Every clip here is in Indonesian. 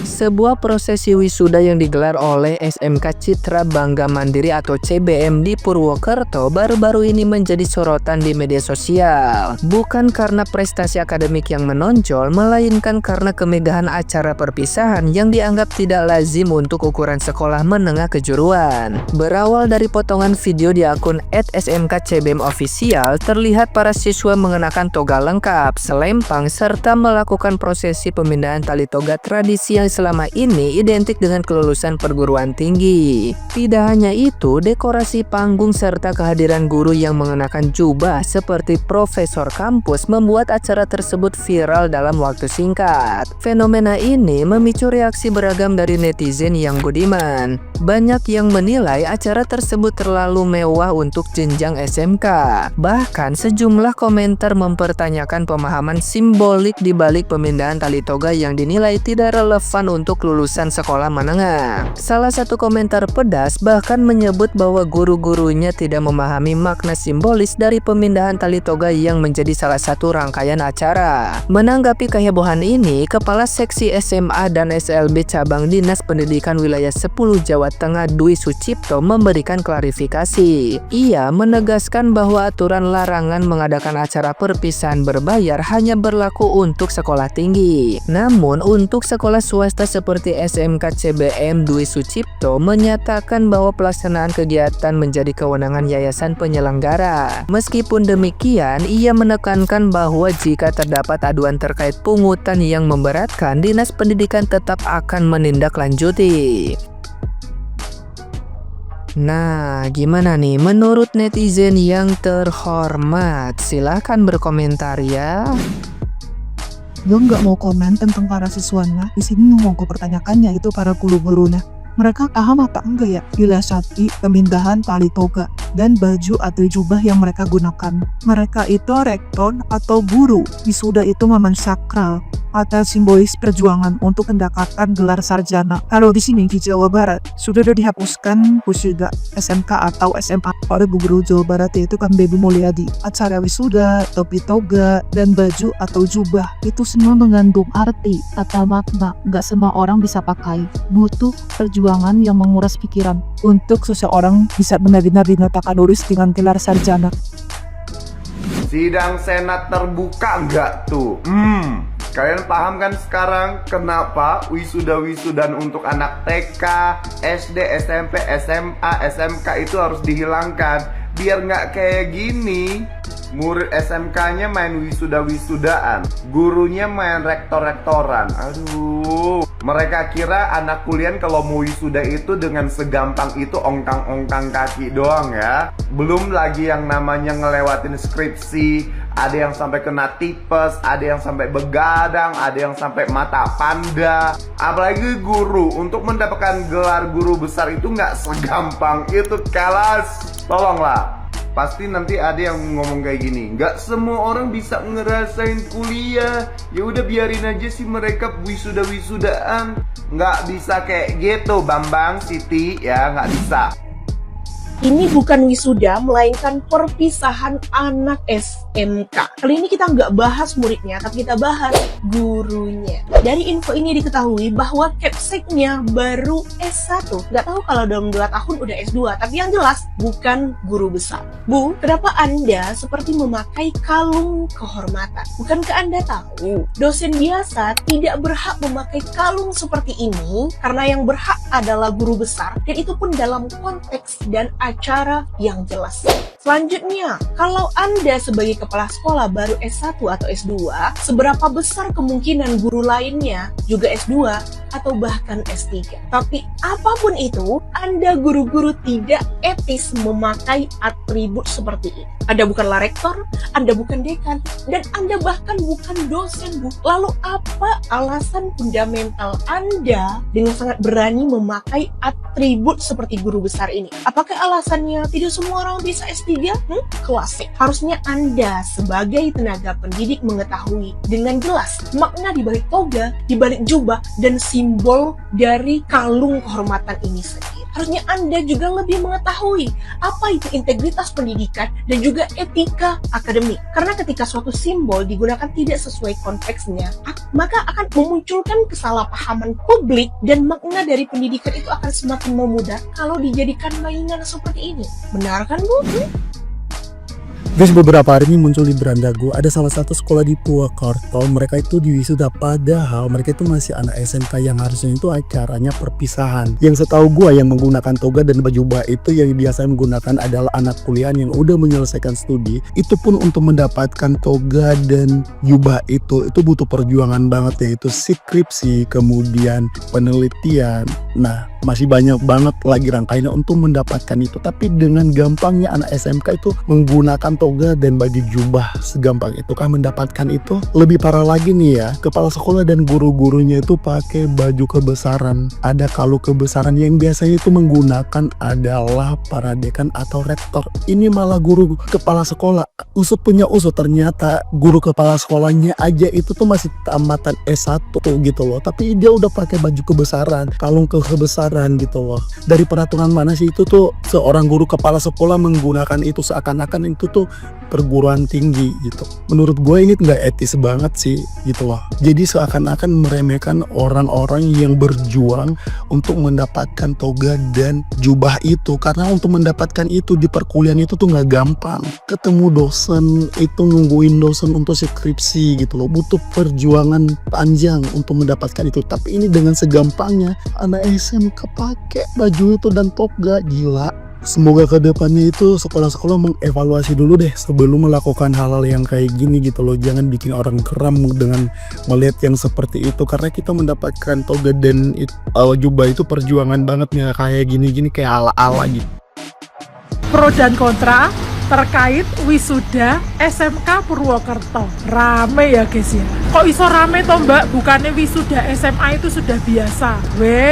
Sebuah prosesi wisuda yang digelar oleh SMK Citra Bangga Mandiri atau CBM di Purwokerto baru-baru ini menjadi sorotan di media sosial. Bukan karena prestasi akademik yang menonjol, melainkan karena kemegahan acara perpisahan yang dianggap tidak lazim untuk ukuran sekolah menengah kejuruan. Berawal dari potongan video di akun @smkcbmofficial, terlihat para siswa mengenakan toga lengkap, selempang, serta melakukan prosesi pemindahan tali toga tradisi yang selama ini identik dengan kelulusan perguruan tinggi. Tidak hanya itu, dekorasi panggung serta kehadiran guru yang mengenakan jubah seperti profesor kampus membuat acara tersebut viral dalam waktu singkat. Fenomena ini memicu reaksi beragam dari netizen yang budiman. Banyak yang menilai acara tersebut terlalu mewah untuk jenjang SMK. Bahkan sejumlah komentar mempertanyakan pemahaman simbolik di balik pemindahan tali toga yang dinilai tidak relevan untuk lulusan sekolah menengah. Salah satu komentar pedas bahkan menyebut bahwa guru-gurunya tidak memahami makna simbolis dari pemindahan tali toga yang menjadi salah satu rangkaian acara. Menanggapi kehebohan ini, Kepala Seksi SMA dan SLB Cabang Dinas Pendidikan Wilayah 10 Jawa Tengah Dwi Sucipto memberikan klarifikasi. Ia menegaskan bahwa aturan larangan mengadakan acara perpisahan berbayar hanya berlaku untuk sekolah tinggi. Namun untuk sekolah swasta seperti SMK CBM, Dwi Sucipto menyatakan bahwa pelaksanaan kegiatan menjadi kewenangan yayasan penyelenggara. Meskipun demikian, ia menekankan bahwa jika terdapat aduan terkait pungutan yang memberatkan, Dinas Pendidikan tetap akan menindaklanjuti. Nah, gimana nih menurut netizen yang terhormat? Silahkan berkomentar ya. Gue nggak mau komen tentang para siswanya. Di sini yang mau gue pertanyakan yaitu para guru-gurunya. Mereka paham apa enggak ya filosofi pemindahan tali toga dan baju atau jubah yang mereka gunakan? Mereka itu rektor atau guru. Wisuda itu momen sakral atau simbolis perjuangan untuk mendapatkan gelar sarjana. Kalau di sini di Jawa Barat sudah dihapuskan wisuda SMK atau SMA oleh Gubernur Jawa Barat yaitu Kang Deddy Mulyadi. Acara wisuda, topi toga, dan baju atau jubah itu semua mengandung arti atau makna. Gak semua orang bisa pakai. Butuh perjuangan yang menguras pikiran untuk seseorang bisa benar-benar dinyatakan lulus dengan gelar sarjana. Sidang Senat terbuka nggak tuh? Kalian paham kan sekarang kenapa wisuda-wisudan untuk anak TK, SD, SMP, SMA, SMK itu harus dihilangkan? Biar nggak kayak gini, murid SMK-nya main wisuda-wisudaan, gurunya main rektor-rektoran. Aduh, mereka kira anak kuliah kalau mau wisuda itu dengan segampang itu ongkang-ongkang kaki doang ya. Belum lagi yang namanya ngelewatin skripsi, ada yang sampai kena tipes, ada yang sampai begadang, ada yang sampai mata panda. Apalagi guru, untuk mendapatkan gelar guru besar itu nggak segampang itu, kelas. Tolonglah, pasti nanti ada yang ngomong kayak gini, nggak semua orang bisa ngerasain kuliah. Ya udah biarin aja sih mereka wisuda-wisudaan. Nggak bisa kayak gitu, Bambang, Siti, ya nggak bisa. Ini bukan wisuda, melainkan perpisahan anak SMK. Kali ini kita nggak bahas muridnya, tapi kita bahas gurunya. Dari info ini diketahui bahwa capseknya baru S1. Nggak tahu kalau dalam 2 tahun udah S2, tapi yang jelas bukan guru besar. Bu, kenapa Anda seperti memakai kalung kehormatan? Bukankah Anda tahu, dosen biasa tidak berhak memakai kalung seperti ini, karena yang berhak adalah guru besar, dan itu pun dalam konteks dan acara yang jelas. Selanjutnya, kalau Anda sebagai kepala sekolah baru S1 atau S2, seberapa besar kemungkinan guru lainnya juga S2 atau bahkan S3. Tapi apapun itu, Anda guru-guru tidak etis memakai atribut seperti ini. Anda bukanlah rektor, Anda bukan dekan, dan Anda bahkan bukan dosen, Bu. Lalu apa alasan fundamental Anda dengan sangat berani memakai atribut seperti guru besar ini? Apakah alasannya tidak semua orang bisa S3? Klasik. Harusnya Anda sebagai tenaga pendidik mengetahui dengan jelas makna di balik toga, di balik jubah, dan simbol dari kalung kehormatan ini sendiri. harusnya Anda juga lebih mengetahui apa itu integritas pendidikan dan juga etika akademik. Karena ketika suatu simbol digunakan tidak sesuai konteksnya, maka akan memunculkan kesalahpahaman publik dan makna dari pendidikan itu akan semakin memudar kalau dijadikan mainan seperti ini. Benar kan, Bu? Guys, beberapa hari ini muncul di beranda gue ada salah satu sekolah di Purwokerto. Mereka itu diwisuda, padahal mereka itu masih anak SMK yang harusnya itu acaranya perpisahan. Yang setahu gue yang menggunakan toga dan baju bah itu yang biasa menggunakan adalah anak kuliah yang udah menyelesaikan studi. Itu pun untuk mendapatkan toga dan jubah itu butuh perjuangan banget, yaitu skripsi, kemudian penelitian. Nah, masih banyak banget lagi rangkaiannya untuk mendapatkan itu. Tapi dengan gampangnya anak SMK itu menggunakan toga dan baju jubah segampang itu kan mendapatkan itu. Lebih parah lagi nih ya, kepala sekolah dan guru-gurunya itu pakai baju kebesaran. Ada kalung kebesaran yang biasanya itu menggunakan adalah para dekan atau rektor. Ini malah guru kepala sekolah. Usut punya usut, ternyata guru kepala sekolahnya aja itu tuh masih tamatan S1 gitu loh. Tapi dia udah pakai baju kebesaran, kalung kebesaran gitu loh. Dari peraturan mana sih itu tuh seorang guru kepala sekolah menggunakan itu, seakan-akan itu tuh perguruan tinggi gitu. Menurut gue ini nggak etis banget sih gitu loh. Jadi seakan-akan meremehkan orang-orang yang berjuang untuk mendapatkan toga dan jubah itu. Karena untuk mendapatkan itu di perkuliahan itu tuh nggak gampang. Ketemu dosen itu, nungguin dosen untuk skripsi gitu loh. Butuh perjuangan panjang untuk mendapatkan itu. Tapi ini dengan segampangnya anak SMK pakai baju itu dan toga, gila. Semoga kedepannya itu sekolah-sekolah mengevaluasi dulu deh sebelum melakukan hal-hal yang kayak gini gitu loh. Jangan bikin orang geram dengan melihat yang seperti itu, karena kita mendapatkan toga dan jubah itu perjuangan banget nih, kayak gini-gini kayak ala-ala gitu. Pro dan kontra terkait wisuda SMK Purwokerto. Rame ya guys ya. Kok iso rame toh mbak? Bukannya wisuda SMA itu sudah biasa.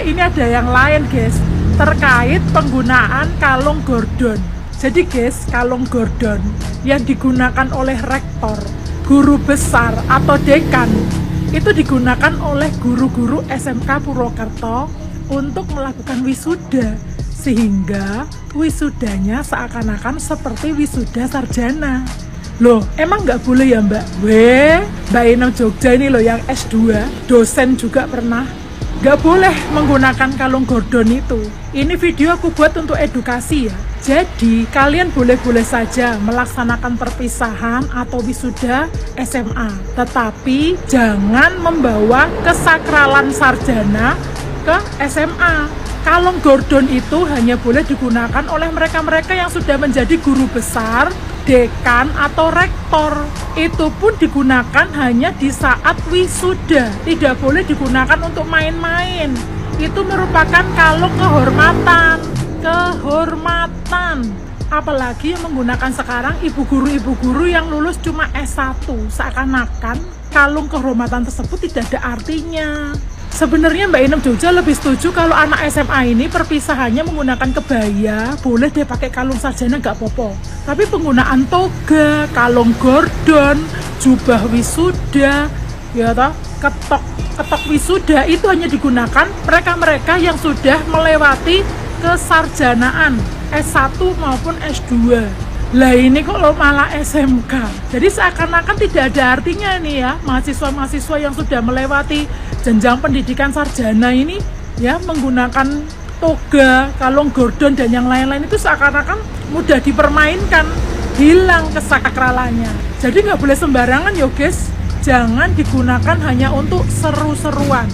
Ini ada yang lain guys, terkait penggunaan kalung gordon. Jadi guys, kalung gordon yang digunakan oleh rektor, guru besar atau dekan itu digunakan oleh guru-guru SMK Purwokerto untuk melakukan wisuda, sehingga wisudanya seakan-akan seperti wisuda sarjana. Loh, emang nggak boleh ya mbak? Mbak Eno Jogja ini loh yang S2, dosen juga pernah. Nggak boleh menggunakan kalung gordon itu. Ini video aku buat untuk edukasi ya. Jadi kalian boleh-boleh saja melaksanakan perpisahan atau wisuda SMA, tetapi jangan membawa kesakralan sarjana ke SMA. Kalung gordon itu hanya boleh digunakan oleh mereka-mereka yang sudah menjadi guru besar, dekan atau rektor. Itu pun digunakan hanya di saat wisuda, tidak boleh digunakan untuk main-main. Itu merupakan kalung kehormatan. Apalagi yang menggunakan sekarang ibu guru yang lulus cuma S1. Seakan-akan kalung kehormatan tersebut tidak ada artinya. Sebenarnya Mbak Inem Jogja lebih setuju kalau anak SMA ini perpisahannya menggunakan kebaya, boleh dia pakai kalung sarjana nggak apa-apa. Tapi penggunaan toga, kalung gordon, jubah wisuda, ya toh, ketok wisuda itu hanya digunakan mereka-mereka yang sudah melewati kesarjanaan S1 maupun S2. Lah ini kok lo malah SMK. Jadi seakan-akan tidak ada artinya nih ya, mahasiswa-mahasiswa yang sudah melewati jenjang pendidikan sarjana ini ya menggunakan toga, kalung gordon dan yang lain-lain itu seakan-akan mudah dipermainkan, hilang kesakralannya. Jadi nggak boleh sembarangan yo guys, jangan digunakan hanya untuk seru-seruan.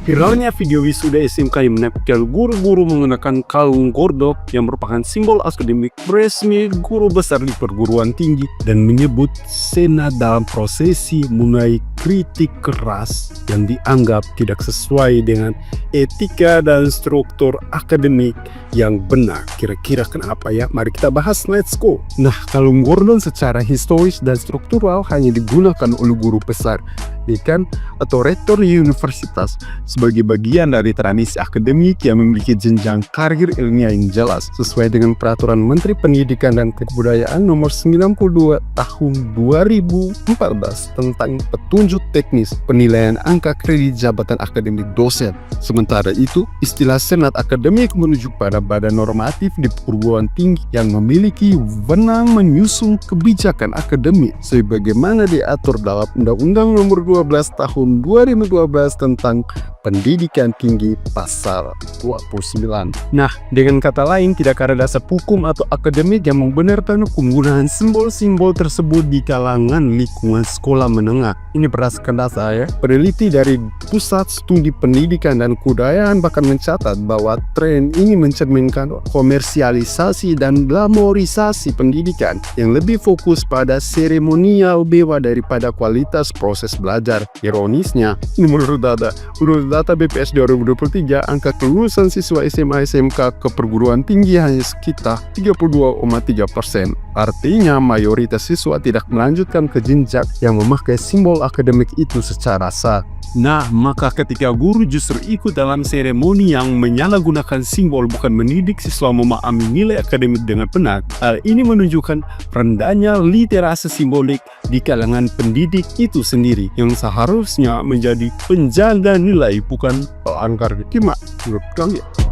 Viralnya video wisuda SMK yang menempel guru-guru menggunakan kalung gordon yang merupakan simbol akademik resmi guru besar di perguruan tinggi dan menyebut Sena dalam prosesi mulai kritik keras yang dianggap tidak sesuai dengan etika dan struktur akademik yang benar. Kira-kira kenapa ya? Mari kita bahas, let's go. Nah, kalung gordon secara historis dan struktural hanya digunakan oleh guru besar, dekan atau rektor universitas sebagai bagian dari tradisi akademik yang memiliki jenjang karir ilmiah yang jelas sesuai dengan peraturan Menteri Pendidikan dan Kebudayaan nomor 92 tahun 2014 tentang petunjuk lanjut teknis penilaian angka kredit jabatan akademik dosen. Sementara itu, istilah senat akademik merujuk pada badan normatif di perguruan tinggi yang memiliki wewenang menyusun kebijakan akademik sebagaimana diatur dalam Undang-Undang Nomor 12 Tahun 2012 tentang Pendidikan Tinggi Pasal 29. Nah, dengan kata lain, tidak ada dasar hukum atau akademik yang membenarkan penggunaan simbol-simbol tersebut di kalangan lingkungan sekolah menengah. Ini berdasarkan data ya. Peneliti dari Pusat Studi Pendidikan dan Kebudayaan bahkan mencatat bahwa tren ini mencerminkan komersialisasi dan glamorisasi pendidikan yang lebih fokus pada seremonial bewa daripada kualitas proses belajar. Ironisnya, ini menurut data BPS 2023, angka kelulusan siswa SMA SMK ke perguruan tinggi hanya sekitar 32,3%. Artinya mayoritas siswa tidak melanjutkan ke jenjang yang memakai simbol akademik itu secara sah. Nah, maka ketika guru justru ikut dalam seremoni yang menyalahgunakan simbol bukan mendidik siswa memahami nilai akademik dengan benar, hal ini menunjukkan rendahnya literasi simbolik di kalangan pendidik itu sendiri yang seharusnya menjadi penjaga nilai bukan pelanggar etika menurut kalian.